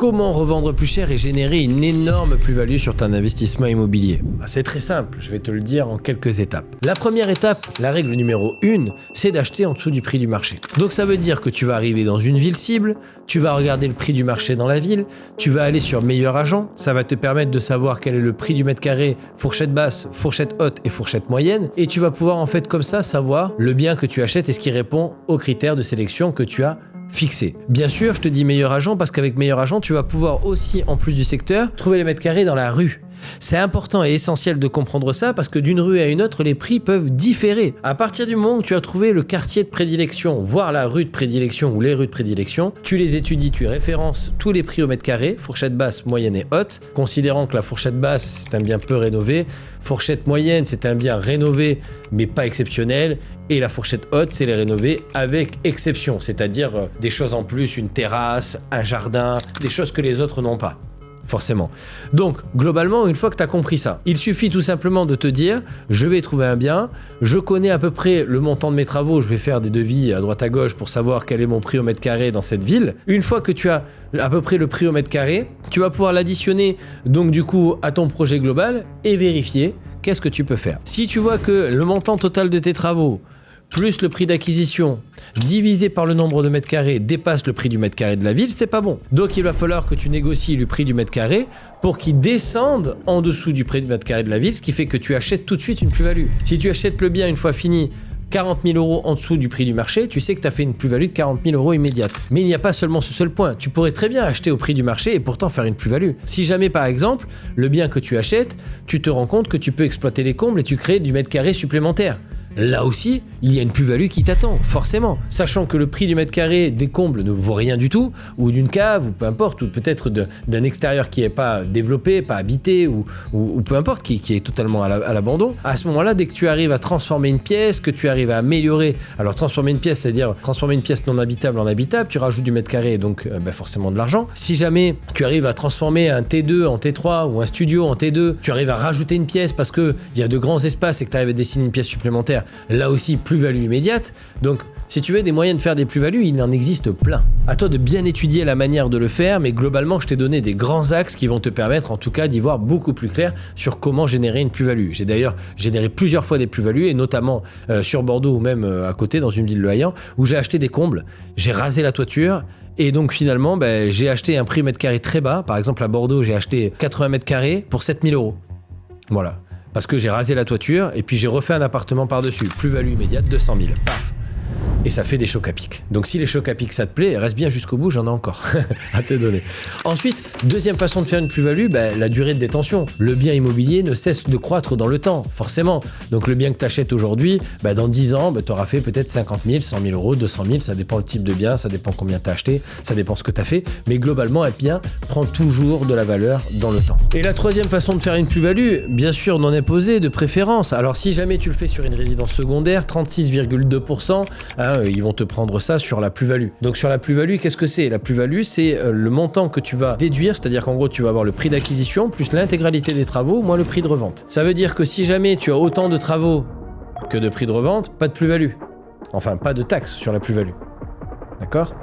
Comment revendre plus cher et générer une énorme plus-value sur ton investissement immobilier? C'est très simple, je vais te le dire en quelques étapes. La première étape, la règle numéro 1, c'est d'acheter en dessous du prix du marché. Donc ça veut dire que tu vas arriver dans une ville cible, tu vas regarder le prix du marché dans la ville, tu vas aller sur Meilleur Agent, ça va te permettre de savoir quel est le prix du mètre carré, fourchette basse, fourchette haute et fourchette moyenne, et tu vas pouvoir en fait comme ça savoir le bien que tu achètes et ce qui répond aux critères de sélection que tu as fixé. Bien sûr, je te dis Meilleur Agent parce qu'avec Meilleur Agent, tu vas pouvoir aussi, en plus du secteur, trouver les mètres carrés dans la rue. C'est important et essentiel de comprendre ça parce que d'une rue à une autre, les prix peuvent différer. À partir du moment où tu as trouvé le quartier de prédilection, voire la rue de prédilection ou les rues de prédilection, tu les étudies, tu références tous les prix au mètre carré, fourchette basse, moyenne et haute, considérant que la fourchette basse, c'est un bien peu rénové, fourchette moyenne, c'est un bien rénové mais pas exceptionnel, et la fourchette haute, c'est les rénovés avec exception, c'est-à-dire des choses en plus, une terrasse, un jardin, des choses que les autres n'ont pas. Forcément. Donc, globalement, une fois que tu as compris ça, il suffit tout simplement de te dire, je vais trouver un bien, je connais à peu près le montant de mes travaux, je vais faire des devis à droite à gauche pour savoir quel est mon prix au mètre carré dans cette ville. Une fois que tu as à peu près le prix au mètre carré, tu vas pouvoir l'additionner donc du coup à ton projet global et vérifier qu'est-ce que tu peux faire. Si tu vois que le montant total de tes travaux plus le prix d'acquisition divisé par le nombre de mètres carrés dépasse le prix du mètre carré de la ville, c'est pas bon. Donc il va falloir que tu négocies le prix du mètre carré pour qu'il descende en dessous du prix du mètre carré de la ville, ce qui fait que tu achètes tout de suite une plus-value. Si tu achètes le bien une fois fini 40 000 € en dessous du prix du marché, tu sais que tu as fait une plus-value de 40 000 € immédiate. Mais il n'y a pas seulement ce seul point. Tu pourrais très bien acheter au prix du marché et pourtant faire une plus-value. Si jamais, par exemple, le bien que tu achètes, tu te rends compte que tu peux exploiter les combles et tu crées du mètre carré supplémentaire. Là aussi, il y a une plus-value qui t'attend, forcément. Sachant que le prix du mètre carré des combles ne vaut rien du tout, ou d'une cave, ou peu importe, ou peut-être d'un extérieur qui n'est pas développé, pas habité, ou peu importe, qui est totalement à l'abandon. À ce moment-là, dès que tu arrives à transformer une pièce, que tu arrives à améliorer, alors transformer une pièce, c'est-à-dire transformer une pièce non habitable en habitable, tu rajoutes du mètre carré, donc forcément de l'argent. Si jamais tu arrives à transformer un T2 en T3, ou un studio en T2, tu arrives à rajouter une pièce parce qu'il y a de grands espaces et que tu arrives à dessiner une pièce supplémentaire, là aussi plus-value immédiate. Donc si tu veux des moyens de faire des plus-values, il en existe plein. À toi de bien étudier la manière de le faire, mais globalement je t'ai donné des grands axes qui vont te permettre en tout cas d'y voir beaucoup plus clair sur comment générer une plus-value. J'ai d'ailleurs généré plusieurs fois des plus-values et notamment sur Bordeaux ou même à côté dans une ville de Hayan où j'ai acheté des combles, j'ai rasé la toiture. Et donc finalement, j'ai acheté un prix mètre carré très bas. Par exemple à Bordeaux, j'ai acheté 80 mètres carrés pour 7 000 €. Voilà. Parce que j'ai rasé la toiture et puis j'ai refait un appartement par-dessus. Plus-value immédiate, 200 000. Paf. Et ça fait des chocs à pic. Donc si les chocs à pic ça te plaît, reste bien jusqu'au bout, j'en ai encore à te donner. Ensuite, deuxième façon de faire une plus-value, la durée de détention. Le bien immobilier ne cesse de croître dans le temps, forcément. Donc le bien que tu achètes aujourd'hui, dans 10 ans, tu auras fait peut-être 50 000, 100 000 €, 200 000, ça dépend le type de bien, ça dépend combien tu as acheté, ça dépend ce que tu as fait. Mais globalement, un bien prend toujours de la valeur dans le temps. Et la troisième façon de faire une plus-value, bien sûr non imposée, de préférence. Alors si jamais tu le fais sur une résidence secondaire, 36,2%, ils vont te prendre ça sur la plus-value. Donc sur la plus-value, qu'est-ce que c'est? La plus-value, c'est le montant que tu vas déduire, c'est-à-dire qu'en gros, tu vas avoir le prix d'acquisition plus l'intégralité des travaux moins le prix de revente. Ça veut dire que si jamais tu as autant de travaux que de prix de revente, pas de plus-value. Enfin, pas de taxe sur la plus-value. D'accord?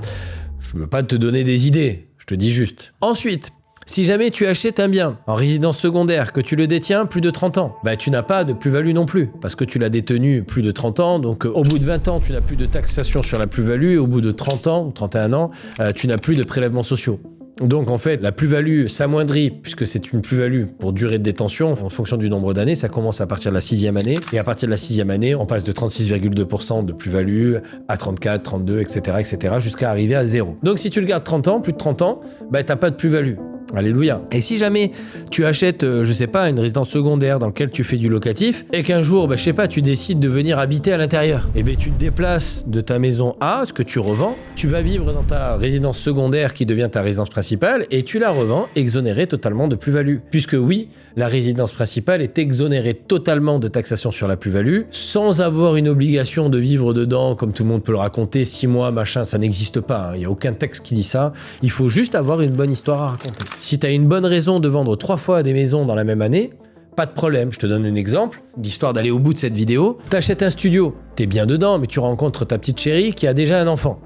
Je ne veux pas te donner des idées, je te dis juste. Ensuite, si jamais tu achètes un bien en résidence secondaire, que tu le détiens plus de 30 ans, tu n'as pas de plus-value non plus, parce que tu l'as détenu plus de 30 ans, donc au bout de 20 ans, tu n'as plus de taxation sur la plus-value, et au bout de 30 ans ou 31 ans, tu n'as plus de prélèvements sociaux. Donc en fait, la plus-value s'amoindrit, puisque c'est une plus-value pour durée de détention, en fonction du nombre d'années, ça commence à partir de la 6e année, et à partir de la 6e année, on passe de 36,2% de plus-value à 34, 32, etc., jusqu'à arriver à 0. Donc si tu le gardes 30 ans, plus de 30 ans, t'as pas de plus-value. Alléluia. Et si jamais tu achètes, une résidence secondaire dans laquelle tu fais du locatif et qu'un jour, tu décides de venir habiter à l'intérieur, tu te déplaces de ta maison A, ce que tu revends, tu vas vivre dans ta résidence secondaire qui devient ta résidence principale et tu la revends exonérée totalement de plus-value. Puisque oui, la résidence principale est exonérée totalement de taxation sur la plus-value sans avoir une obligation de vivre dedans, comme tout le monde peut le raconter, 6 mois, machin, ça n'existe pas. Il n'y a aucun texte qui dit ça. Il faut juste avoir une bonne histoire à raconter. Si tu as une bonne raison de vendre 3 fois des maisons dans la même année, pas de problème. Je te donne un exemple, d'histoire d'aller au bout de cette vidéo. T'achètes un studio, t'es bien dedans, mais tu rencontres ta petite chérie qui a déjà un enfant.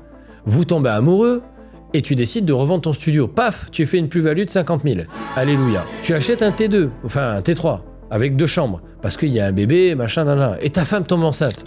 Vous tombez amoureux, et tu décides de revendre ton studio. Paf, tu fais une plus-value de 50 000. Alléluia. Tu achètes un T2, enfin un T3, avec 2 chambres, parce qu'il y a un bébé, machin, nan, et ta femme tombe enceinte.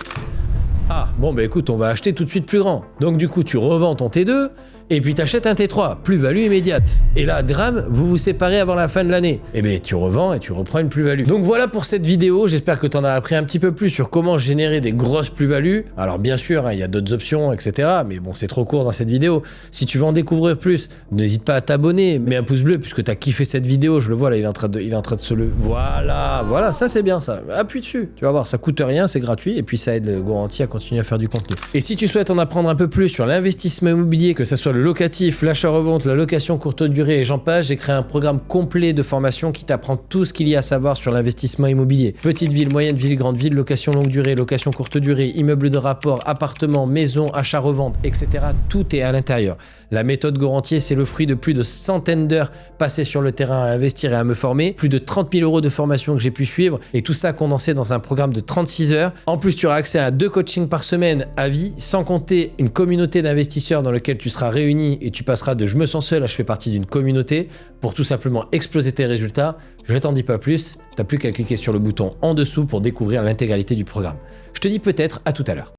Ah, bon bah écoute, on va acheter tout de suite plus grand. Donc du coup, tu revends ton T2, et puis t'achètes un T3, plus-value immédiate. Et là, drame, vous vous séparez avant la fin de l'année. Et bien tu revends et tu reprends une plus-value. Donc voilà pour cette vidéo, j'espère que t'en as appris un petit peu plus sur comment générer des grosses plus-values. Alors bien sûr, il y a d'autres options, etc. Mais bon, c'est trop court dans cette vidéo. Si tu veux en découvrir plus, n'hésite pas à t'abonner, mets un pouce bleu puisque t'as kiffé cette vidéo, je le vois là, il est en train de se lever. Voilà, ça c'est bien ça. Appuie dessus, tu vas voir, ça coûte rien, c'est gratuit et puis ça aide le Goranty à continuer à faire du contenu. Et si tu souhaites en apprendre un peu plus sur l'investissement immobilier, que ce soit le locatif, l'achat-revente, la location courte durée et j'en passe, j'ai créé un programme complet de formation qui t'apprend tout ce qu'il y a à savoir sur l'investissement immobilier. Petite ville, moyenne ville, grande ville, location longue durée, location courte durée, immeuble de rapport, appartement, maison, achat-revente, etc. Tout est à l'intérieur. La méthode Goranty, c'est le fruit de plus de centaines d'heures passées sur le terrain à investir et à me former, plus de 30 000 € de formation que j'ai pu suivre et tout ça condensé dans un programme de 36 heures. En plus, tu auras accès à 2 coachings par semaine à vie, sans compter une communauté d'investisseurs dans laquelle tu seras réunis et tu passeras de je me sens seul à je fais partie d'une communauté pour tout simplement exploser tes résultats. Je t'en dis pas plus, t'as plus qu'à cliquer sur le bouton en dessous pour découvrir l'intégralité du programme. Je te dis peut-être à tout à l'heure.